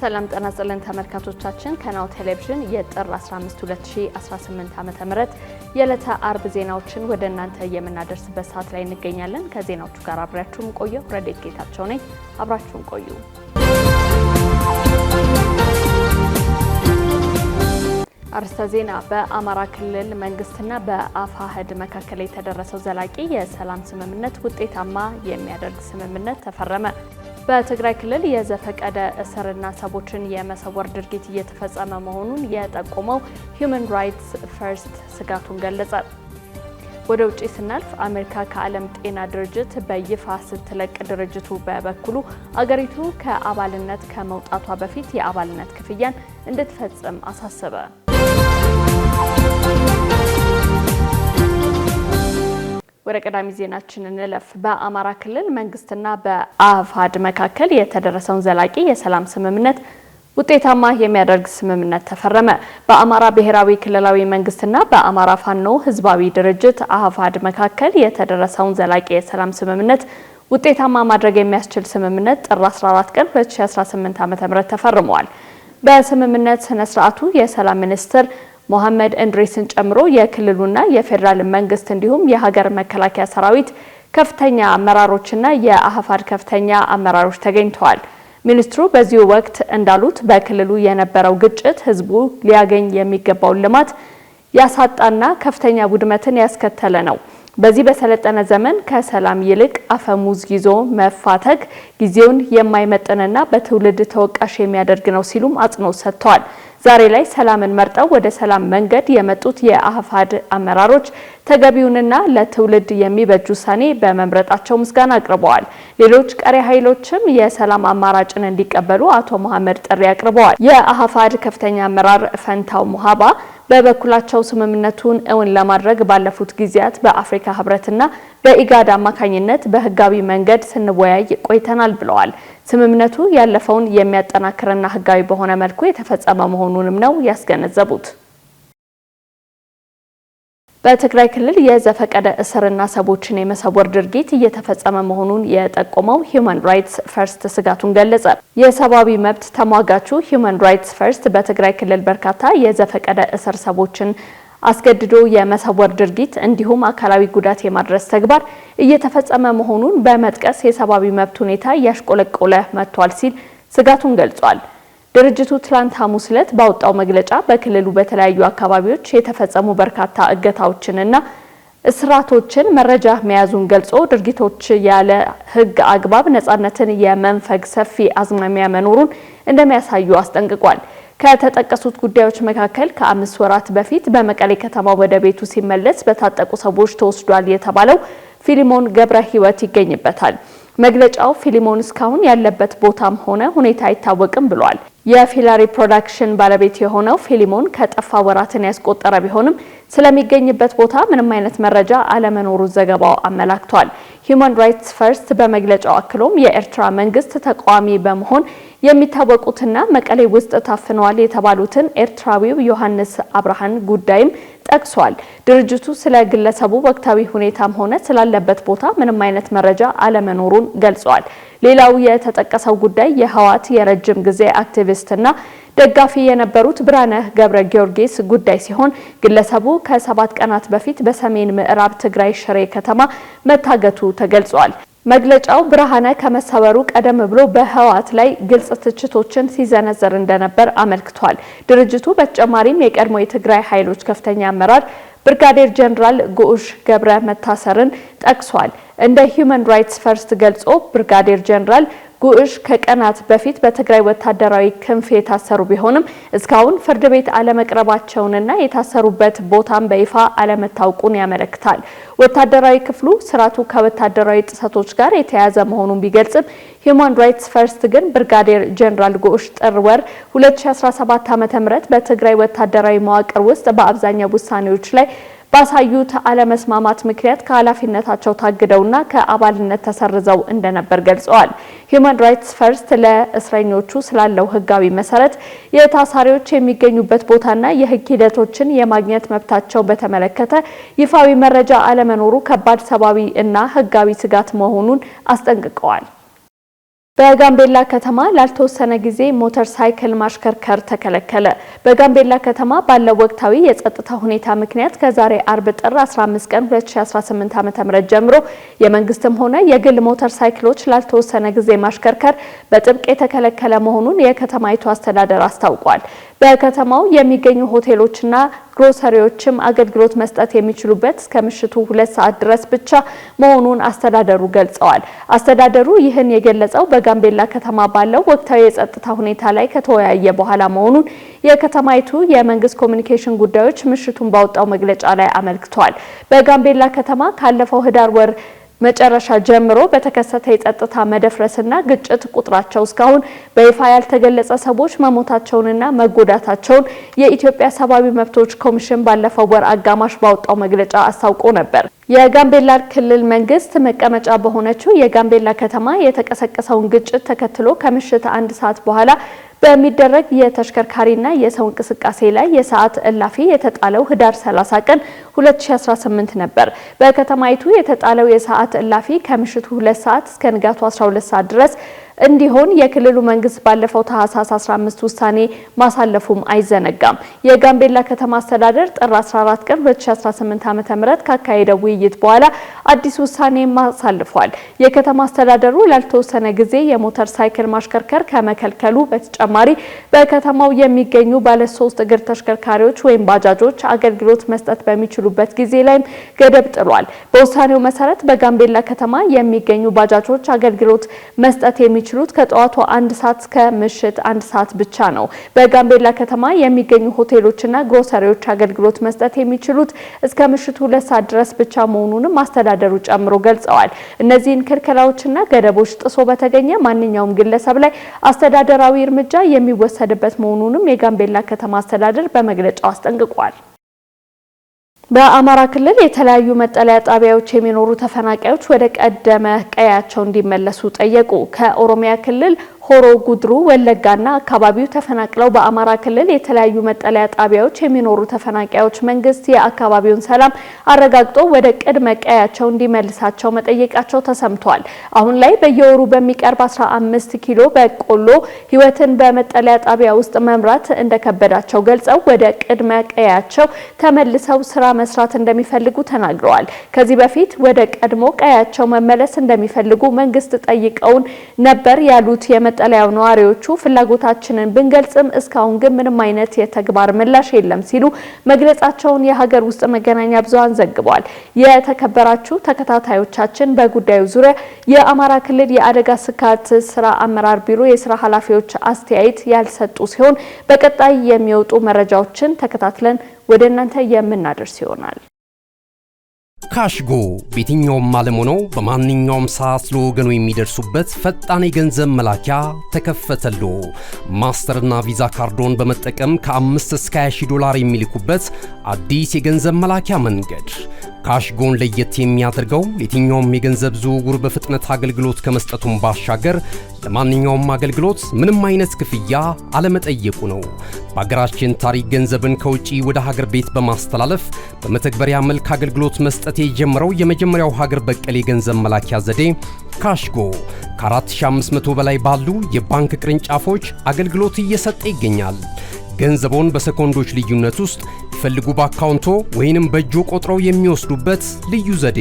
ሰላም ጤና ይስጥልን ተመልካቾቻችን ከናሁ ቴሌቪዥን የጥር 15 2018 ዓ.ም የዕለተ አርብ ዜናዎችን ወደ እናንተ የምናደርስበት ሰዓት ላይ እንገኛለን። ከዜናዎቹ ጋር አብራችሁን ቆዩ። ረዴት ጌታቸው ነኝ። አብራችሁን ቆዩ። አርዕስተ ዜና። በአማራ ክልል መንግስትና በአፋሕድ መካከል የተደረሰው ዘላቂ የሰላም ስምምነት ውጤታማ የሚያደርግ ስምምነት ተፈረመ። በትግራይ ክልል የዘፈቀደ እስርና ሰዎችን የመሰወር ድርጊት እየተፈጸመ መሆኑን የጠቆመው ሂዩማን ራይትስ ፈርስት ስጋቱን ገለጸ። ወደ ውጪ ስናልፍ አሜሪካ ከዓለም ጤና ድርጅት በይፋ ስትለቅ ድርጅቱ በበኩሉ አገሪቱ ከአባልነት ከመውጣቷ በፊት የአባልነት ክፍያን እንድትፈጽም አሳሰበ። ወደ ቀዳሚ ዜናችን እንለፍ። በአማራ ክልል መንግስትና በአፋሕድ መካከል የተደረሰውን ዘላቂ የሰላም ስምምነት ውጤታማ የሚያደርግ ስምምነት ተፈረመ። በአማራ ብሔራዊ ክልላዊ መንግስትና በአማራ ፋኖ ህዝባዊ ድርጅት አፋሕድ መካከል የተደረሰውን ዘላቂ የሰላም ስምምነት ውጤታማ ማድረግ የሚያስችል ስምምነት ጥር 14 ቀን 2018 ዓ.ም ተፈርሟል። በስምምነት ስነ ስርዓቱ የሰላም ሚኒስትር መሐመድ እንድሪስን ጨምሮ የክልሉና የፌደራል መንግስት እንዲሁም የሀገር መከላከያ ሰራዊት ከፍተኛ አመራሮችና የአፋሕድ ከፍተኛ አመራሮች ተገኝተዋል። ሚኒስትሩ በዚሁ ወቅት እንዳሉት በክልሉ የነበረው ግጭት ህዝቡ ሊያገኝ የሚገባውን ልማት ያሳጣና ከፍተኛ ውድመትን ያስከተለ ነው። በዚህ በሰለጠነ ዘመን ከሰላም ይልቅ አፈሙዝ ይዞ መፋተግ ጊዜውን የማይመጥንና በትውልድ ተወቃሽ የሚያደርግ ነው ሲሉም አጽንኦት ሰጥተዋል። ዛሬ ላይ ሰላምን መርጠው ወደ ሰላም መንገድ የመጡት የአፋሕድ አመራሮች ተገቢውንና ለትውልድ የሚበጅ ውሳኔ በመምረጣቸው ምስጋና አቅርበዋል። ሌሎች ቀሪ ኃይሎችም የሰላም አማራጭን እንዲቀበሉ አቶ መሐመድ ጥሪ አቅርበዋል። የአፋሕድ ከፍተኛ አመራር ፈንታው ሙሃባ በበኩላቸው ስምምነቱን እውን ለማድረግ ባለፉት ጊዜያት በአፍሪካ ህብረትና በኢጋድ አማካኝነት በህጋዊ መንገድ ስንወያይ ቆይተናል ብለዋል። ስምምነቱ ያለፈውን የሚያጠናክርና ህጋዊ በሆነ መልኩ የተፈጸመ መሆኑንም ነው ያስገነዘቡት። በትግራይ ክልል የዘፈቀደ እስርና ሰዎችን የመሰወር ድርጊት እየተፈጸመ መሆኑን የጠቆመው ሂዩማን ራይትስ ፈርስት ስጋቱን ገለጸ። የሰብአዊ መብት ተሟጋቹ ሂዩማን ራይትስ ፈርስት በትግራይ ክልል በርካታ የዘፈቀደ እስር፣ ሰዎችን አስገድዶ የመሰወር ድርጊት እንዲሁም አካላዊ ጉዳት የማድረስ ተግባር እየተፈጸመ መሆኑን በመጥቀስ የሰብአዊ መብት ሁኔታ እያሽቆለቆለ መጥቷል ሲል ስጋቱን ገልጿል። ድርጅቱ ትላንት ሐሙስ ዕለት ባወጣው መግለጫ በክልሉ በተለያዩ አካባቢዎች የተፈጸሙ በርካታ እገታዎችንና እስራቶችን መረጃ መያዙን ገልጾ ድርጊቶች ያለ ህግ አግባብ ነጻነትን የመንፈግ ሰፊ አዝማሚያ መኖሩን እንደሚያሳዩ አስጠንቅቋል። ከተጠቀሱት ጉዳዮች መካከል ከ5 ወራት በፊት በመቀሌ ከተማ ወደ ቤቱ ሲመለስ በታጠቁ ሰዎች ተወስዷል የተባለው ፊሊሞን ገብረ ህይወት ይገኝበታል። መግለጫው ፊሊሞን እስካሁን ያለበት ቦታም ሆነ ሁኔታ አይታወቅም ብሏል። የፊላሪ ፕሮዳክሽን ባለቤት የሆነው ፊሊሞን ከጠፋ ወራትን ያስቆጠረ ቢሆንም ስለሚገኝበት ቦታ ምንም አይነት መረጃ አለመኖሩ ዘገባው አመላክቷል። ሂዩማን ራይትስ ፈርስት በመግለጫው አክሎም የኤርትራ መንግስት ተቃዋሚ በመሆን የሚታወቁትና መቀሌ ውስጥ ታፍነዋል የተባሉትን ኤርትራዊው ዮሐንስ አብርሃን ጉዳይም ጠቅሷል። ድርጅቱ ስለ ግለሰቡ ወቅታዊ ሁኔታም ሆነ ስላለበት ቦታ ምንም አይነት መረጃ አለመኖሩን ገልጿል። ሌላው የተጠቀሰው ጉዳይ የህወሓት የረጅም ጊዜ አክቲቪስትና ደጋፊ የነበሩት ብርሃነ ገብረ ጊዮርጊስ ጉዳይ ሲሆን ግለሰቡ ከ7 ቀናት በፊት በሰሜን ምዕራብ ትግራይ ሽሬ ከተማ መታገቱ ተገልጿል። መግለጫው ብርሃነ ከመሰወሩ ቀደም ብሎ በህወሓት ላይ ግልጽ ትችቶችን ሲዘነዘር እንደነበር አመልክቷል። ድርጅቱ በተጨማሪም የቀድሞ የትግራይ ኃይሎች ከፍተኛ አመራር ብርጋዴር ጀነራል ጉዑሽ ገብረ መታሰርን ጠቅሷል። እንደ ሂዩማን ራይትስ ፈርስት ገልጾ ብርጋዴር ጀነራል ጉዑሽ ከቀናት በፊት በትግራይ ወታደራዊ ክንፍ የታሰሩ ቢሆንም እስካሁን ፍርድ ቤት አለመቅረባቸውንና የታሰሩበት ቦታም በይፋ አለመታወቁን ያመለክታል። ወታደራዊ ክፍሉ ስርዓቱ ከወታደራዊ ጥሰቶች ጋር የተያያዘ መሆኑን ቢገልጽም ሂዩማን ራይትስ ፈርስት ግን ብርጋዴር ጀነራል ጉዑሽ ጥር ወር 2017 ዓ.ም በትግራይ ወታደራዊ መዋቅር ውስጥ በአብዛኛው ውሳኔዎች ላይ ባሳዩት አለመስማማት ምክንያት ከኃላፊነታቸው ታግደውና ከአባልነት ተሰርዘው እንደነበር ገልጸዋል። ሂዩማን ራይትስ ፈርስት ለእስረኞቹ ስላለው ህጋዊ መሰረት የታሳሪዎች የሚገኙበት ቦታና የህግ ሂደቶችን የማግኘት መብታቸው በተመለከተ ይፋዊ መረጃ አለመኖሩ ከባድ ሰብአዊ እና ህጋዊ ስጋት መሆኑን አስጠንቅቀዋል። በጋምቤላ ከተማ ላልተወሰነ ጊዜ ሞተር ሳይክል ማሽከርከር ተከለከለ። በጋምቤላ ከተማ ባለው ወቅታዊ የጸጥታ ሁኔታ ምክንያት ከዛሬ አርብ ጥር 15 ቀን 2018 ዓ.ም ጀምሮ የመንግስትም ሆነ የግል ሞተር ሳይክሎች ላልተወሰነ ጊዜ ማሽከርከር በጥብቅ የተከለከለ መሆኑን የከተማይቱ አስተዳደር አስታውቋል። በከተማው የሚገኙ ሆቴሎችና ግሮሰሪዎችም አገልግሎት መስጠት የሚችሉበት እስከ ምሽቱ 2 ሰዓት ድረስ ብቻ መሆኑን አስተዳደሩ ገልጸዋል። አስተዳደሩ ይህን የገለጸው በጋምቤላ ከተማ ባለው ወቅታዊ የጸጥታ ሁኔታ ላይ ከተወያየ በኋላ መሆኑን የከተማይቱ የመንግስት ኮሚኒኬሽን ጉዳዮች ምሽቱን ባወጣው መግለጫ ላይ አመልክቷል። በጋምቤላ ከተማ ካለፈው ህዳር ወር መጨረሻ ጀምሮ በተከሰተ የጸጥታ መደፍረስና ግጭት ቁጥራቸው እስካሁን በይፋ ያልተገለጸ ሰዎች መሞታቸውንና መጎዳታቸውን የኢትዮጵያ ሰብአዊ መብቶች ኮሚሽን ባለፈው ወር አጋማሽ ባወጣው መግለጫ አስታውቆ ነበር። የጋምቤላ ክልል መንግስት መቀመጫ በሆነችው የጋምቤላ ከተማ የተቀሰቀሰውን ግጭት ተከትሎ ከምሽት 1 ሰዓት በኋላ በሚደረግ የተሽከርካሪና የሰው እንቅስቃሴ ላይ የሰዓት እላፊ የተጣለው ህዳር 30 ቀን 2018 ነበር። በከተማይቱ የተጣለው የሰዓት እላፊ ከምሽቱ 2 ሰዓት እስከ ንጋቱ 12 ሰዓት ድረስ እንዲሆን የክልሉ መንግስት ባለፈው ታህሳስ 15 ውሳኔ ማሳለፉም አይዘነጋም። የጋምቤላ ከተማ አስተዳደር ጥር 14 ቀን 2018 ዓ.ም ካካሄደው ውይይት በኋላ አዲስ ውሳኔ ማሳልፏል። የከተማ አስተዳደሩ ላልተወሰነ ጊዜ የሞተር ሳይክል ማሽከርከር ከመከልከሉ በተጨማሪ በከተማው የሚገኙ ባለ 3 እግር ተሽከርካሪዎች ወይም ባጃጆች አገልግሎት መስጠት በሚችሉበት ጊዜ ላይም ገደብ ጥሏል። በውሳኔው መሰረት በጋምቤላ ከተማ የሚገኙ ባጃጆች አገልግሎት መስጠት የሚችሉት ከጠዋቱ 1 ሰዓት እስከ ምሽት 1 ሰዓት ብቻ ነው። በጋምቤላ ከተማ የሚገኙ ሆቴሎችና ግሮሰሪዎች አገልግሎት መስጠት የሚችሉት እስከ ምሽቱ 2 ሰዓት ድረስ ብቻ መሆኑንም አስተዳደሩ ጨምሮ ገልጸዋል። እነዚህን ክልከላዎችና ገደቦች ጥሶ በተገኘ ማንኛውም ግለሰብ ላይ አስተዳደራዊ እርምጃ የሚወሰድበት መሆኑንም የጋምቤላ ከተማ አስተዳደር በመግለጫው አስጠንቅቋል። በአማራ ክልል የተለያዩ መጠለያ ጣቢያዎች የሚኖሩ ተፈናቃዮች ወደ ቀደመ ቀያቸው እንዲመለሱ ጠየቁ። ከኦሮሚያ ክልል ሆሮ ጉድሩ ወለጋና አካባቢው ተፈናቅለው በአማራ ክልል የተለያዩ መጠለያ ጣቢያዎች የሚኖሩ ተፈናቃዮች መንግስት የአካባቢውን ሰላም አረጋግጦ ወደ ቀድመ ቀያቸው እንዲመልሳቸው መጠየቃቸው ተሰምቷል። አሁን ላይ በየወሩ በሚቀርብ 15 ኪሎ በቆሎ ህይወትን በመጠለያ ጣቢያ ውስጥ መምራት እንደከበዳቸው ገልጸው ወደ ቀድመ ቀያቸው ተመልሰው ስራ መስራት እንደሚፈልጉ ተናግረዋል። ከዚህ በፊት ወደ ቀድሞ ቀያቸው መመለስ እንደሚፈልጉ መንግስት ጠይቀውን ነበር ያሉት የመጠለያው ነዋሪዎቹ ፍላጎታችንን ብንገልጽም እስካሁን ግን ምንም አይነት የተግባር ምላሽ የለም ሲሉ መግለጻቸውን የሀገር ውስጥ መገናኛ ብዙሃን ዘግበዋል። የተከበራችሁ ተከታታዮቻችን በጉዳዩ ዙሪያ የአማራ ክልል የአደጋ ስጋት ስራ አመራር ቢሮ የስራ ኃላፊዎች አስተያየት ያልሰጡ ሲሆን በቀጣይ የሚወጡ መረጃዎችን ተከታትለን ወደ እናንተ የምናደርስ ይሆናል። ካሽጎ በየትኛውም ዓለም ሆነው በማንኛውም ሰዓት ለወገኑ የሚደርሱበት ፈጣን የገንዘብ መላኪያ ተከፈተሎ። ማስተርና ቪዛ ካርዶን በመጠቀም ከ5 እስከ 20 ዶላር የሚልኩበት አዲስ የገንዘብ መላኪያ መንገድ። ካሽጎን ለየት የሚያደርገው የትኛውም የገንዘብ ዝውውር በፍጥነት አገልግሎት ከመስጠቱም ባሻገር ለማንኛውም አገልግሎት ምንም አይነት ክፍያ አለመጠየቁ ነው። በሀገራችን ታሪክ ገንዘብን ከውጪ ወደ ሀገር ቤት በማስተላለፍ በመተግበሪያ መልክ አገልግሎት መስጠት የጀመረው የመጀመሪያው ሀገር በቀል የገንዘብ መላኪያ ዘዴ ካሽጎ ከ4500 በላይ ባሉ የባንክ ቅርንጫፎች አገልግሎት እየሰጠ ይገኛል። ገንዘቦን በሰኮንዶች ልዩነት ውስጥ ይፈልጉ በአካውንቶ ወይንም በእጆ ቆጥረው የሚወስዱበት ልዩ ዘዴ።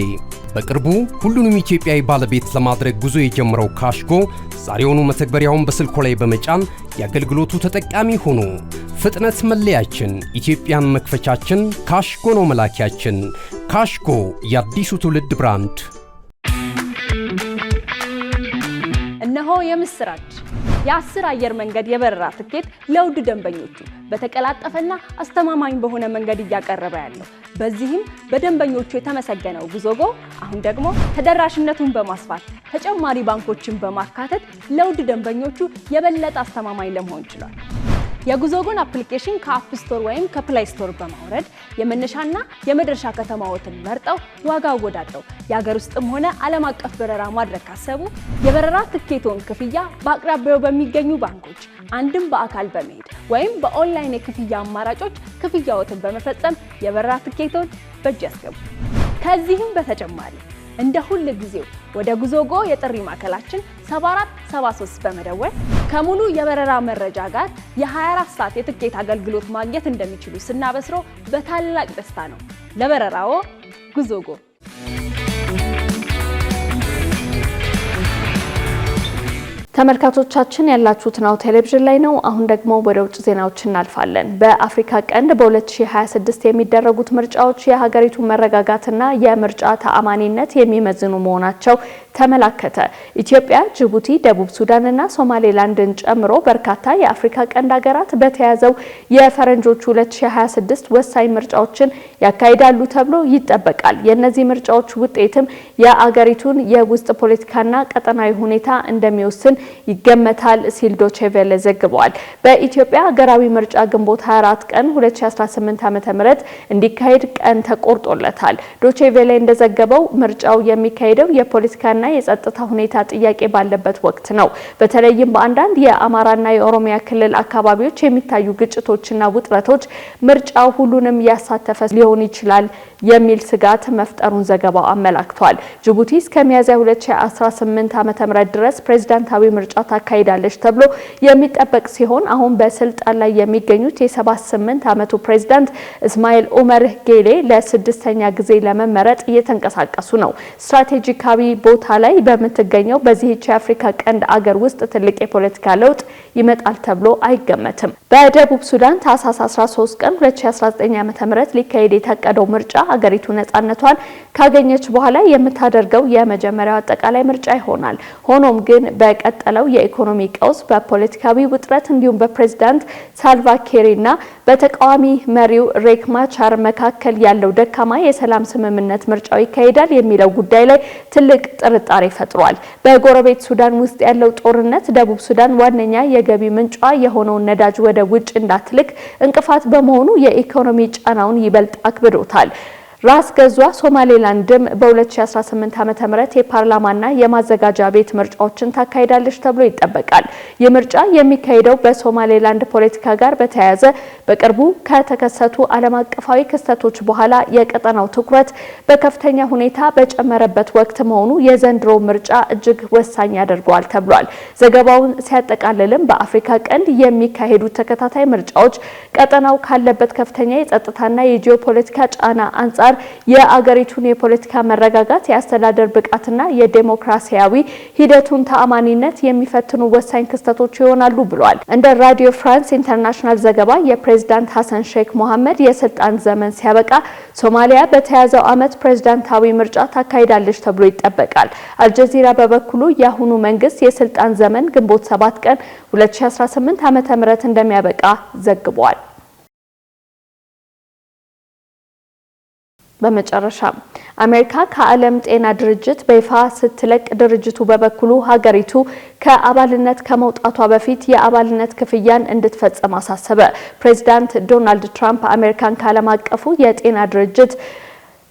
በቅርቡ ሁሉንም ኢትዮጵያዊ ባለቤት ለማድረግ ጉዞ የጀመረው ካሽጎ ዛሬውኑ መተግበሪያውን በስልኮ ላይ በመጫን የአገልግሎቱ ተጠቃሚ ሆኑ። ፍጥነት መለያችን፣ ኢትዮጵያን መክፈቻችን፣ ካሽጎ ነው መላኪያችን። ካሽጎ የአዲሱ ትውልድ ብራንድ። እነሆ የምስራች! የ10 አየር መንገድ የበረራ ትኬት ለውድ ደንበኞቹ በተቀላጠፈና አስተማማኝ በሆነ መንገድ እያቀረበ ያለው። በዚህም በደንበኞቹ የተመሰገነው ጉዞጎ አሁን ደግሞ ተደራሽነቱን በማስፋት ተጨማሪ ባንኮችን በማካተት ለውድ ደንበኞቹ የበለጠ አስተማማኝ ለመሆን ችሏል። የጉዞጎን አፕሊኬሽን ከአፕ ስቶር ወይም ከፕላይ ስቶር በማውረድ የመነሻና የመድረሻ ከተማዎትን መርጠው ዋጋ አወዳድረው የሀገር ውስጥም ሆነ ዓለም አቀፍ በረራ ማድረግ ካሰቡ የበረራ ትኬቶን ክፍያ በአቅራቢያው በሚገኙ ባንኮች አንድም በአካል በመሄድ ወይም በኦንላይን የክፍያ አማራጮች ክፍያዎትን በመፈጸም የበረራ ትኬቶን በእጅ ያስገቡ። ከዚህም በተጨማሪ እንደ ሁል ጊዜው ወደ ጉዞጎ የጥሪ ማዕከላችን 7473 በመደወል ከሙሉ የበረራ መረጃ ጋር የ24 ሰዓት የትኬት አገልግሎት ማግኘት እንደሚችሉ ስናበስሮ በታላቅ ደስታ ነው። ለበረራዎ ጉዞጎ። ተመልካቾቻችን ያላችሁት ናሁ ቴሌቪዥን ላይ ነው። አሁን ደግሞ ወደ ውጭ ዜናዎች እናልፋለን። በአፍሪካ ቀንድ በ2026 የሚደረጉት ምርጫዎች የሀገሪቱ መረጋጋትና የምርጫ ተአማኒነት የሚመዝኑ መሆናቸው ተመላከተ። ኢትዮጵያ፣ ጅቡቲ፣ ደቡብ ሱዳንና ሶማሌላንድን ጨምሮ በርካታ የአፍሪካ ቀንድ ሀገራት በተያዘው የፈረንጆቹ 2026 ወሳኝ ምርጫዎችን ያካሂዳሉ ተብሎ ይጠበቃል። የእነዚህ ምርጫዎች ውጤትም የአገሪቱን የውስጥ ፖለቲካና ቀጠናዊ ሁኔታ እንደሚወስን ይገመታል ሲል ዶቼ ቬለ ዘግቧል። በኢትዮጵያ ሀገራዊ ምርጫ ግንቦት 24 ቀን 2018 ዓ.ም እንዲካሄድ ቀን ተቆርጦለታል። ዶቼ ቬለ እንደዘገበው ምርጫው የሚካሄደው የፖለቲካና የጸጥታ ሁኔታ ጥያቄ ባለበት ወቅት ነው። በተለይም በአንዳንድ የአማራና የኦሮሚያ ክልል አካባቢዎች የሚታዩ ግጭቶችና ውጥረቶች ምርጫው ሁሉንም ያሳተፈ ሊሆን ይችላል የሚል ስጋት መፍጠሩን ዘገባው አመላክቷል። ጅቡቲ እስከ ሚያዝያ 2018 ዓ.ም ድረስ ፕሬዝዳንታዊ ምርጫ ታካሂዳለች ተብሎ የሚጠበቅ ሲሆን አሁን በስልጣን ላይ የሚገኙት የ78 ዓመቱ ፕሬዝዳንት እስማኤል ኡመር ጌሌ ለስድስተኛ ጊዜ ለመመረጥ እየተንቀሳቀሱ ነው። ስትራቴጂካዊ ቦታ ላይ በምትገኘው በዚህች የአፍሪካ ቀንድ አገር ውስጥ ትልቅ የፖለቲካ ለውጥ ይመጣል ተብሎ አይገመትም። በደቡብ ሱዳን ታህሳስ 13 ቀን 2019 ዓ.ም ሊካሄድ የታቀደው ምርጫ አገሪቱ ነጻነቷን ካገኘች በኋላ የምታደርገው የመጀመሪያው አጠቃላይ ምርጫ ይሆናል። ሆኖም ግን በቀጠለው የኢኮኖሚ ቀውስ፣ በፖለቲካዊ ውጥረት እንዲሁም በፕሬዝዳንት ሳልቫ ኪርና በተቃዋሚ መሪው ሬክ ማቻር መካከል ያለው ደካማ የሰላም ስምምነት ምርጫው ይካሄዳል የሚለው ጉዳይ ላይ ትልቅ ጥርጣሬ ፈጥሯል። በጎረቤት ሱዳን ውስጥ ያለው ጦርነት ደቡብ ሱዳን ዋነኛ የገቢ ምንጯ የሆነውን ነዳጅ ወደ ውጭ እንዳትልክ እንቅፋት በመሆኑ የኢኮኖሚ ጫናውን ይበልጥ አክብዶታል። ራስ ገዟ ሶማሌላንድም በ2018 ዓ.ም የፓርላማና የማዘጋጃ ቤት ምርጫዎችን ታካሂዳለች ተብሎ ይጠበቃል። የምርጫ የሚካሄደው በሶማሌላንድ ፖለቲካ ጋር በተያያዘ በቅርቡ ከተከሰቱ ዓለም አቀፋዊ ክስተቶች በኋላ የቀጠናው ትኩረት በከፍተኛ ሁኔታ በጨመረበት ወቅት መሆኑ የዘንድሮ ምርጫ እጅግ ወሳኝ ያደርገዋል ተብሏል። ዘገባውን ሲያጠቃልልም በአፍሪካ ቀንድ የሚካሄዱ ተከታታይ ምርጫዎች ቀጠናው ካለበት ከፍተኛ የጸጥታና የጂኦፖለቲካ ጫና አንጻር የአገሪቱን የፖለቲካ መረጋጋት፣ የአስተዳደር ብቃትና የዴሞክራሲያዊ ሂደቱን ተአማኒነት የሚፈትኑ ወሳኝ ክስተቶች ይሆናሉ ብሏል። እንደ ራዲዮ ፍራንስ ኢንተርናሽናል ዘገባ የፕሬዝዳንት ሐሰን ሼክ መሐመድ የስልጣን ዘመን ሲያበቃ ሶማሊያ በተያዘው ዓመት ፕሬዝዳንታዊ ምርጫ ታካሂዳለች ተብሎ ይጠበቃል። አልጀዚራ በበኩሉ የአሁኑ መንግስት የስልጣን ዘመን ግንቦት 7 ቀን 2018 ዓ.ም እንደሚያበቃ ዘግቧል። በመጨረሻ አሜሪካ ከዓለም ጤና ድርጅት በይፋ ስትለቅ ድርጅቱ በበኩሉ ሀገሪቱ ከአባልነት ከመውጣቷ በፊት የአባልነት ክፍያን እንድትፈጽም አሳሰበ። ፕሬዝዳንት ዶናልድ ትራምፕ አሜሪካን ከዓለም አቀፉ የጤና ድርጅት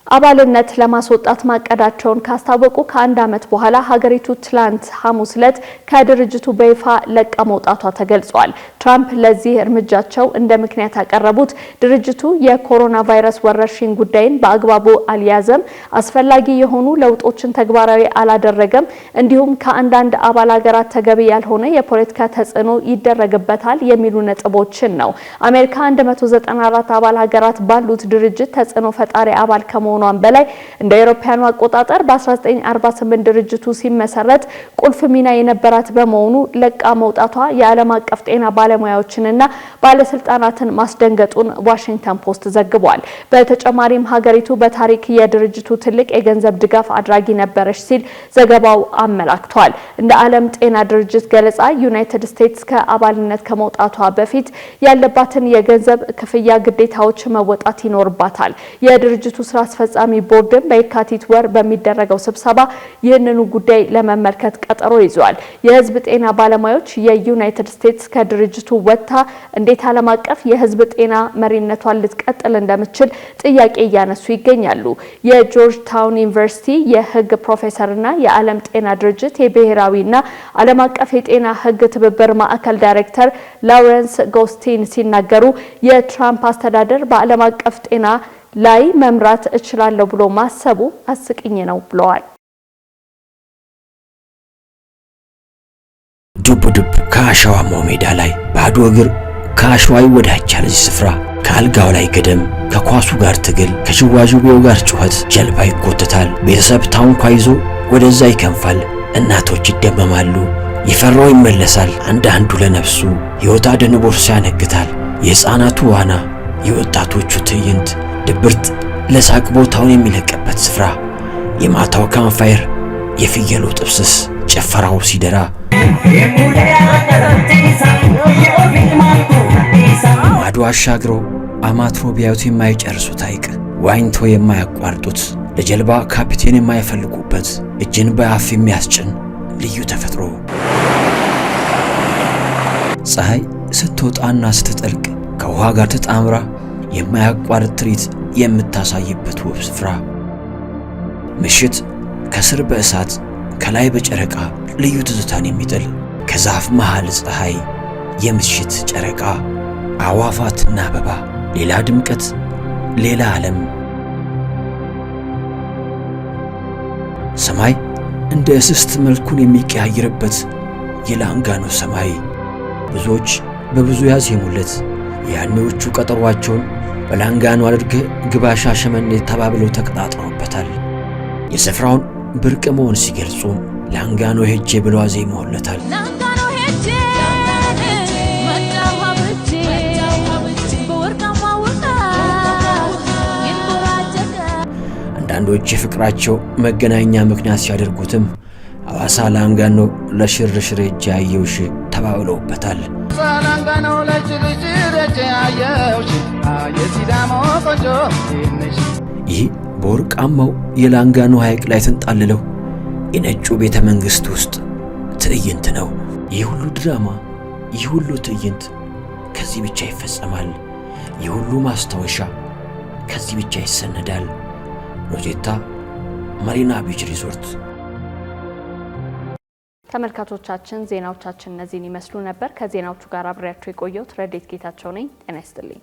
አባልነት ለማስወጣት ማቀዳቸውን ካስታወቁ ከአንድ ዓመት በኋላ ሀገሪቱ ትላንት ሐሙስ ዕለት ከድርጅቱ በይፋ ለቃ መውጣቷ ተገልጿል። ትራምፕ ለዚህ እርምጃቸው እንደ ምክንያት ያቀረቡት ድርጅቱ የኮሮና ቫይረስ ወረርሽኝ ጉዳይን በአግባቡ አልያዘም፣ አስፈላጊ የሆኑ ለውጦችን ተግባራዊ አላደረገም፣ እንዲሁም ከአንዳንድ አባል ሀገራት ተገቢ ያልሆነ የፖለቲካ ተጽዕኖ ይደረግበታል የሚሉ ነጥቦችን ነው። አሜሪካ 194 አባል ሀገራት ባሉት ድርጅት ተጽዕኖ ፈጣሪ አባል ከመሆኗ በላይ እንደ አውሮፓውያኑ አቆጣጠር በ1948 ድርጅቱ ሲመሰረት ቁልፍ ሚና የነበራት በመሆኑ ለቃ መውጣቷ የዓለም አቀፍ ጤና ባለሙያዎችንና ባለስልጣናትን ማስደንገጡን ዋሽንግተን ፖስት ዘግቧል። በተጨማሪም ሀገሪቱ በታሪክ የድርጅቱ ትልቅ የገንዘብ ድጋፍ አድራጊ ነበረች ሲል ዘገባው አመላክቷል። እንደ ዓለም ጤና ድርጅት ገለጻ ዩናይትድ ስቴትስ ከአባልነት ከመውጣቷ በፊት ያለባትን የገንዘብ ክፍያ ግዴታዎች መወጣት ይኖርባታል። የድርጅቱ ስራ አስፈጻሚ ቦርድም በየካቲት ወር በሚደረገው ስብሰባ ይህንኑ ጉዳይ ለመመልከት ቀጠሮ ይዟል። የህዝብ ጤና ባለሙያዎች የዩናይትድ ስቴትስ ከድርጅቱ ወጥታ እንዴት ዓለም አቀፍ የህዝብ ጤና መሪነቷን ልትቀጥል እንደምትችል ጥያቄ እያነሱ ይገኛሉ። የጆርጅ ታውን ዩኒቨርሲቲ የህግ ፕሮፌሰርና የዓለም ጤና ድርጅት የብሔራዊና ዓለም አቀፍ የጤና ህግ ትብብር ማዕከል ዳይሬክተር ላውረንስ ጎስቲን ሲናገሩ የትራምፕ አስተዳደር በዓለም አቀፍ ጤና ላይ መምራት እችላለሁ ብሎ ማሰቡ አስቂኝ ነው ብለዋል። ዱብ ዱብ ከአሸዋማው ሜዳ ላይ ባዶ እግር ከአሸዋ ይወዳጃል እዚህ ስፍራ። ከአልጋው ላይ ገደም ከኳሱ ጋር ትግል ከሽዋዥዌው ጋር ጩኸት ጀልባ ይጎተታል። ቤተሰብ ታንኳ ይዞ ወደዛ ይከንፋል። እናቶች ይደመማሉ። ይፈራው ይመለሳል። አንዳንዱ ለነፍሱ ሕይወት አድን ቦርሳ ያነግታል። የሕፃናቱ ዋና፣ የወጣቶቹ ትዕይንት፣ ድብርት ለሳቅ ቦታውን የሚለቅበት ስፍራ። የማታው ካምፋየር፣ የፍየሉ ጥብስስ፣ ጭፈራው ሲደራ ማዶ አሻግረው አማትሮ ቢያዩት የማይጨርሱት ሐይቅ፣ ዋኝቶ የማያቋርጡት ለጀልባ ካፒቴን የማይፈልጉበት እጅን በአፍ የሚያስጭን ልዩ ተፈጥሮ። ፀሐይ ስትወጣና ስትጠልቅ ከውሃ ጋር ተጣምራ የማያቋርጥ ትርኢት የምታሳይበት ውብ ስፍራ። ምሽት ከስር በእሳት ከላይ በጨረቃ ልዩ ትዝታን የሚጥል ከዛፍ መሃል ፀሐይ፣ የምሽት ጨረቃ፣ አዋፋትና አበባ፣ ሌላ ድምቀት፣ ሌላ ዓለም። ሰማይ እንደ እስስት መልኩን የሚቀያየርበት የላንጋኖ ሰማይ ብዙዎች በብዙ ያዜሙለት። ያኔዎቹ ቀጠሯቸውን በላንጋኖ አድርገህ ግባ ሻሸመኔ ተባብለው ተቀጣጥረውበታል። የስፍራውን ብርቅ መሆን ሲገልጹ ላንጋኖ ሄጄ ብለው አዜመውለታል። አንዳንዶች የፍቅራቸው መገናኛ ምክንያት ሲያደርጉትም ሐዋሳ ላንጋኖ ለሽርሽር ሄጄ አየውሽ ተባብለውበታል። ይህ በወርቃማው የላንጋኖ ሐይቅ ላይ ተንጣልለው የነጩ ቤተ መንግሥት ውስጥ ትዕይንት ነው። ይህ ሁሉ ድራማ፣ ይህ ሁሉ ትዕይንት ከዚህ ብቻ ይፈጸማል። ይህ ሁሉ ማስታወሻ ከዚህ ብቻ ይሰነዳል። ሮዜታ ማሪና ቢች ሪዞርት። ተመልካቾቻችን ዜናዎቻችን እነዚህን ይመስሉ ነበር። ከዜናዎቹ ጋር አብሬያችሁ የቆየሁት ረዴት ጌታቸው ነኝ። ጤና ይስጥልኝ።